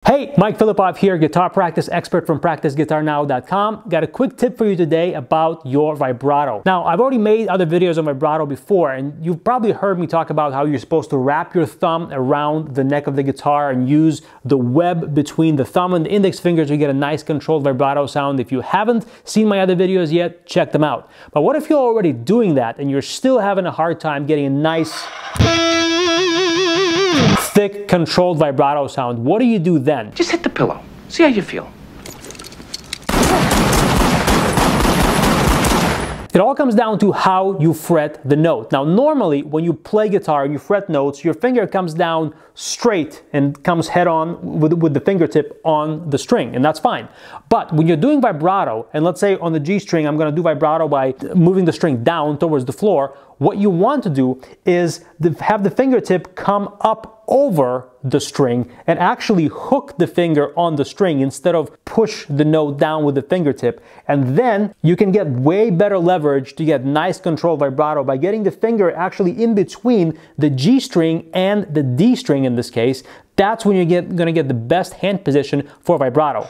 Hey, Mike Filipov here, guitar practice expert from PracticeGuitarNow.com. Got a quick tip for you today about your vibrato. Now, I've already made other videos on vibrato before, and you've probably heard me talk about how you're supposed to wrap your thumb around the neck of the guitar and use the web between the thumb and the index fingers to get a nice controlled vibrato sound. If you haven't seen my other videos yet, check them out. But what if you're already doing that and you're still having a hard time getting a nice thick, controlled vibrato sound? What do you do then? Just hit the pillow. See how you feel. It all comes down to how you fret the note. Now, normally, when you play guitar and you fret notes, your finger comes down straight and comes head on with the fingertip on the string, and that's fine. But when you're doing vibrato, and let's say on the G string, I'm gonna do vibrato by moving the string down towards the floor, what you want to do is have the fingertip come up over the string and actually hook the finger on the string instead of push the note down with the fingertip. And then you can get way better leverage to get nice controlled vibrato by getting the finger actually in between the G string and the D string in this case. That's when you're gonna get the best hand position for vibrato.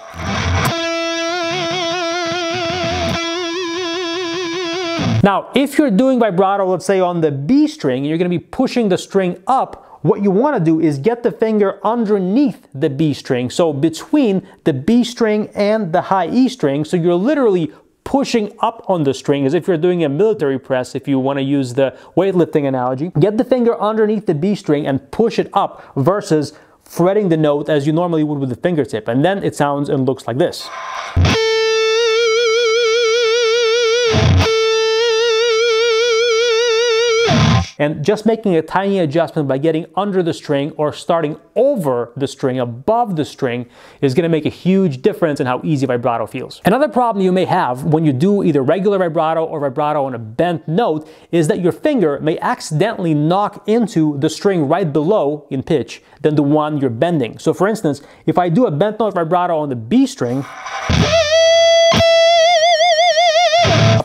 Now, if you're doing vibrato, let's say on the B string, you're gonna be pushing the string up, what you want to do is get the finger underneath the B string, so between the B string and the high E string, so you're literally pushing up on the string as if you're doing a military press, if you want to use the weightlifting analogy. Get the finger underneath the B string and push it up versus fretting the note as you normally would with the fingertip, and then it sounds and looks like this. And just making a tiny adjustment by getting under the string or starting over the string, above the string, is going to make a huge difference in how easy vibrato feels. Another problem you may have when you do either regular vibrato or vibrato on a bent note is that your finger may accidentally knock into the string right below in pitch than the one you're bending. So for instance, if I do a bent note vibrato on the B string,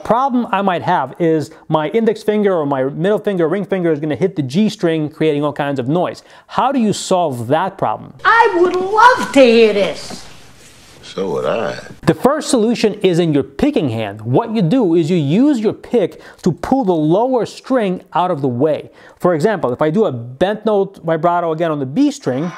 problem I might have is my index finger or my middle finger, ring finger is going to hit the G string, creating all kinds of noise. How do you solve that problem? I would love to hear this. So would I. The first solution is in your picking hand. What you do is you use your pick to pull the lower string out of the way. For example, if I do a bent note vibrato again on the B string,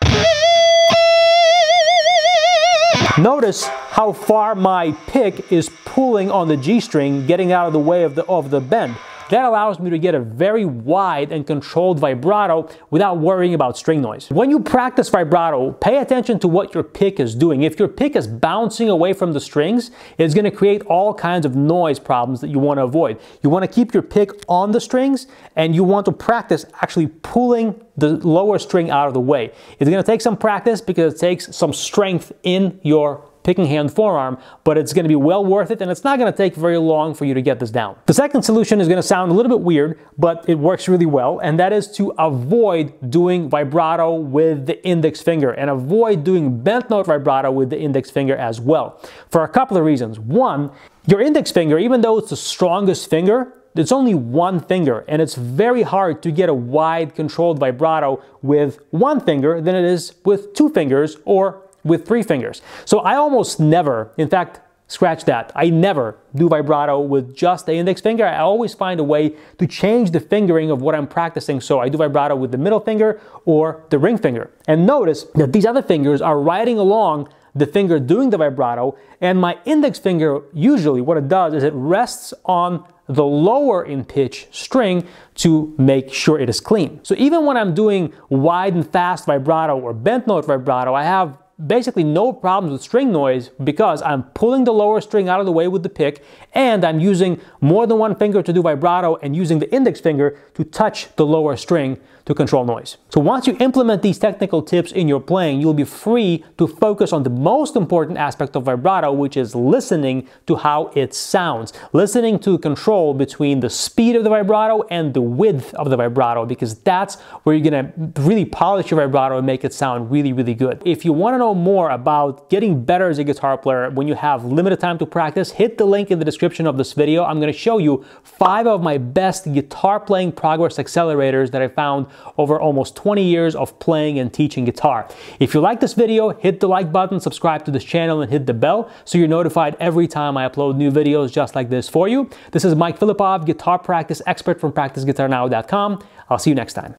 notice how far my pick is pulling on the G string, getting out of the way of the bend. That allows me to get a very wide and controlled vibrato without worrying about string noise. When you practice vibrato, pay attention to what your pick is doing. If your pick is bouncing away from the strings, it's going to create all kinds of noise problems that you want to avoid. You want to keep your pick on the strings, and you want to practice actually pulling the lower string out of the way. It's going to take some practice because it takes some strength in your picking hand forearm, but it's going to be well worth it, and it's not going to take very long for you to get this down. The second solution is going to sound a little bit weird, but it works really well, and that is to avoid doing vibrato with the index finger and avoid doing bent note vibrato with the index finger as well, for a couple of reasons. One, your index finger, even though it's the strongest finger, it's only one finger, and it's very hard to get a wide controlled vibrato with one finger than it is with two fingers or with three fingers. So I almost never, in fact, scratch that, I never do vibrato with just the index finger. I always find a way to change the fingering of what I'm practicing. So I do vibrato with the middle finger or the ring finger. And notice that these other fingers are riding along the finger doing the vibrato, and my index finger, usually what it does is it rests on the lower in pitch string to make sure it is clean. So even when I'm doing wide and fast vibrato or bent note vibrato, I have basically no problems with string noise because I'm pulling the lower string out of the way with the pick, and I'm using more than one finger to do vibrato and using the index finger to touch the lower string to control noise. So once you implement these technical tips in your playing, you'll be free to focus on the most important aspect of vibrato, which is listening to how it sounds. Listening to control between the speed of the vibrato and the width of the vibrato, because that's where you're gonna really polish your vibrato and make it sound really, really good. If you want to know know more about getting better as a guitar player when you have limited time to practice, hit the link in the description of this video. I'm going to show you 5 of my best guitar playing progress accelerators that I found over almost 20 years of playing and teaching guitar. If you like this video, hit the like button, subscribe to this channel, and hit the bell so you're notified every time I upload new videos just like this for you. This is Mike Filipov, guitar practice expert from PracticeGuitarNow.com. I'll see you next time.